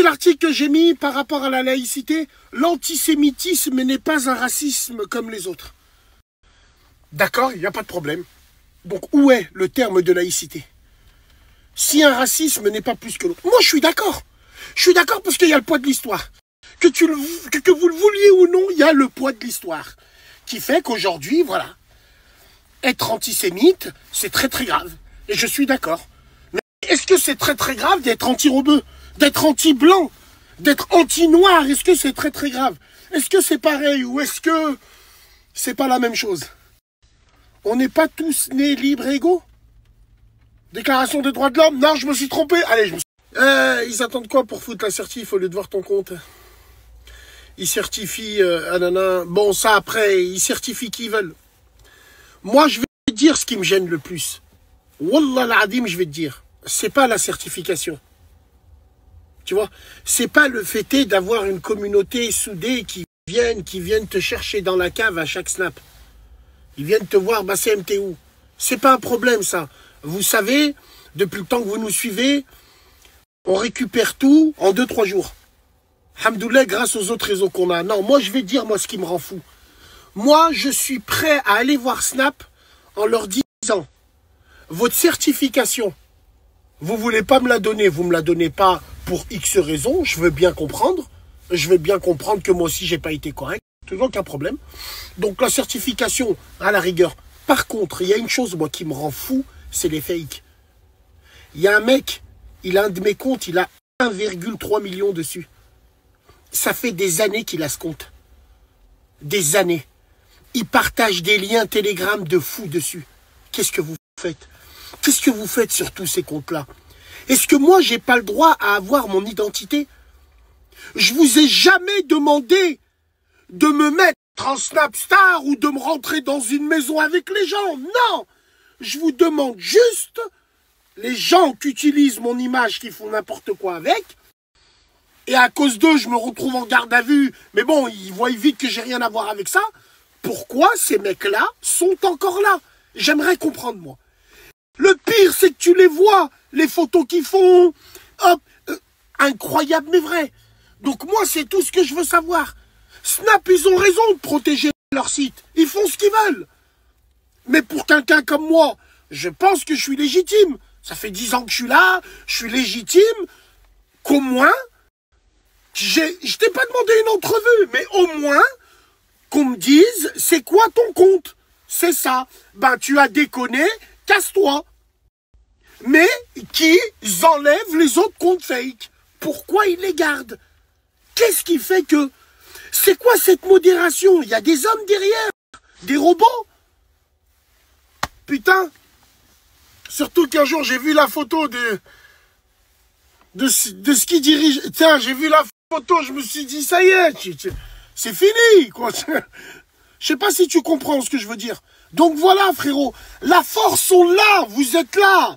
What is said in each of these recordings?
vu l'article que j'ai mis par rapport à la laïcité? L'antisémitisme n'est pas un racisme comme les autres. D'accord, il n'y a pas de problème. Donc, où est le terme de laïcité? Si un racisme n'est pas plus que l'autre. Moi, je suis d'accord. Je suis d'accord parce qu'il y a le poids de l'histoire. Que vous le vouliez ou non, il y a le poids de l'histoire. Qui fait qu'aujourd'hui, voilà, être antisémite, c'est très très grave. Et je suis d'accord. Mais est-ce que c'est très très grave d'être anti-rebeu, d'être anti-blanc, d'être anti-noir? Est-ce que c'est très très grave? Est-ce que c'est pareil ou est-ce que c'est pas la même chose? On n'est pas tous nés libres et égaux? Déclaration des droits de l'homme? Non, je me suis trompé. Allez, je me suis... ils attendent quoi pour foutre la certif au lieu de voir ton compte? Ils certifient, anana. Bon, ça après, ils certifient qui ils veulent. Moi, je vais te dire ce qui me gêne le plus. Wallah l'Adim, je vais te dire. C'est pas la certification. Tu vois? C'est pas le fait d'avoir une communauté soudée qui viennent te chercher dans la cave à chaque snap. Ils viennent te voir, Bassem, t'es où? C'est pas un problème, ça. Vous savez, depuis le temps que vous nous suivez, on récupère tout en 2-3 jours. Hamdoulilah, grâce aux autres réseaux qu'on a. Non, moi, je vais dire, moi, ce qui me rend fou. Moi, je suis prêt à aller voir Snap en leur disant, votre certification, vous voulez pas me la donner, vous me la donnez pas pour X raisons, je veux bien comprendre. Je veux bien comprendre que moi aussi, j'ai pas été correct. Toujours aucun problème. Donc, la certification, à la rigueur. Par contre, il y a une chose, moi, qui me rend fou, c'est les fakes. Il y a un mec, il a un de mes comptes, il a 1,3 million dessus. Ça fait des années qu'il a ce compte. Des années. Il partage des liens Telegram de fou dessus. Qu'est-ce que vous faites? Qu'est-ce que vous faites sur tous ces comptes-là? Est-ce que moi, j'ai pas le droit à avoir mon identité? Je vous ai jamais demandé de me mettre en Snapstar ou de me rentrer dans une maison avec les gens. Non! Je vous demande juste, les gens qui utilisent mon image, qui font n'importe quoi avec, et à cause d'eux, je me retrouve en garde à vue, mais bon, ils voient vite que j'ai rien à voir avec ça. Pourquoi ces mecs-là sont encore là? J'aimerais comprendre, moi. Le pire, c'est que tu les vois, les photos qu'ils font, hop, incroyable mais vrai. Donc moi, c'est tout ce que je veux savoir. Snap, ils ont raison de protéger leur site. Ils font ce qu'ils veulent. Mais pour quelqu'un comme moi, je pense que je suis légitime. Ça fait 10 ans que je suis là, je suis légitime, qu'au moins, je t'ai pas demandé une entrevue, mais au moins, qu'on me dise, c'est quoi ton compte? C'est ça. Ben, tu as déconné, casse-toi. Mais qu'ils enlèvent les autres comptes fake. Pourquoi ils les gardent? Qu'est-ce qui fait que... C'est quoi cette modération? Il y a des hommes derrière, des robots. Putain. Surtout qu'un jour, j'ai vu la photo de ce qui dirige. Tiens, j'ai vu la photo, je me suis dit, ça y est, c'est fini, quoi. Je sais pas si tu comprends ce que je veux dire. Donc voilà, frérot, la force sont là, vous êtes là.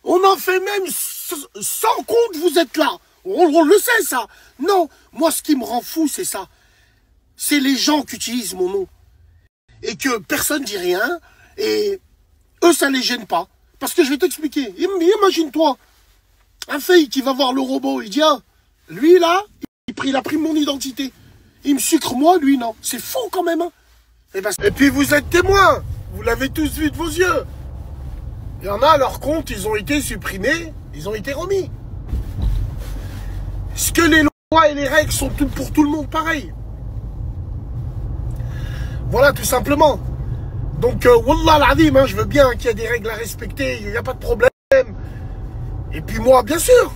On en fait même sans compte, vous êtes là. On le sait, ça. Non, moi, ce qui me rend fou, c'est ça. C'est les gens qui utilisent mon nom. Et que personne dit rien. Et eux, ça les gêne pas. Parce que je vais t'expliquer. Imagine-toi, un fake qui va voir le robot. Il dit, ah, lui, là, il a pris mon identité. Il me sucre, moi, lui, non. C'est fou, quand même. Hein. Et puis, vous êtes témoins. Vous l'avez tous vu de vos yeux. Il y en a, leurs comptes, ils ont été supprimés. Ils ont été remis. Est-ce que les lois et les règles sont pour tout le monde pareil? Voilà, tout simplement. Donc, Wallah l'Adim, hein, je veux bien qu'il y ait des règles à respecter, il n'y a pas de problème. Et puis moi, bien sûr,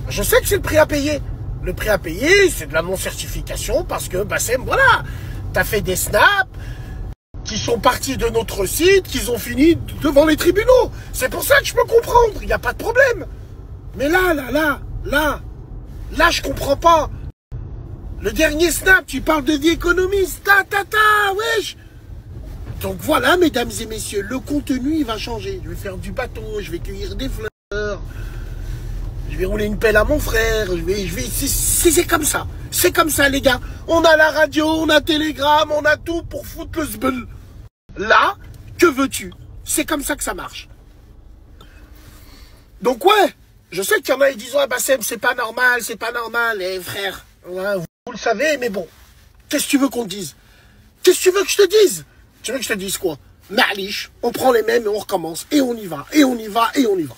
je sais que c'est le prix à payer. Le prix à payer, c'est de la non-certification parce que, Bassem, voilà, t'as fait des snaps qui sont partis de notre site, qui ont fini devant les tribunaux. C'est pour ça que je peux comprendre, il n'y a pas de problème. Mais là, je comprends pas. Le dernier snap, tu parles de vie économiste, wesh. Donc voilà, mesdames et messieurs, le contenu, il va changer. Je vais faire du bateau, je vais cueillir des fleurs, je vais rouler une pelle à mon frère, c'est comme ça. C'est comme ça, les gars. On a la radio, on a Telegram, on a tout pour foutre le zbeul. Là, que veux-tu? C'est comme ça que ça marche. Donc ouais, Je sais qu'il y en a, ils disent, ouais, Bassem, c'est pas normal, les frères. Ouais, vous le savez, mais bon. Qu'est-ce que tu veux qu'on te dise? Qu'est-ce que tu veux que je te dise? Tu veux que je te dise quoi? Ma'lich, on prend les mêmes et on recommence. Et on y va, et on y va, et on y va.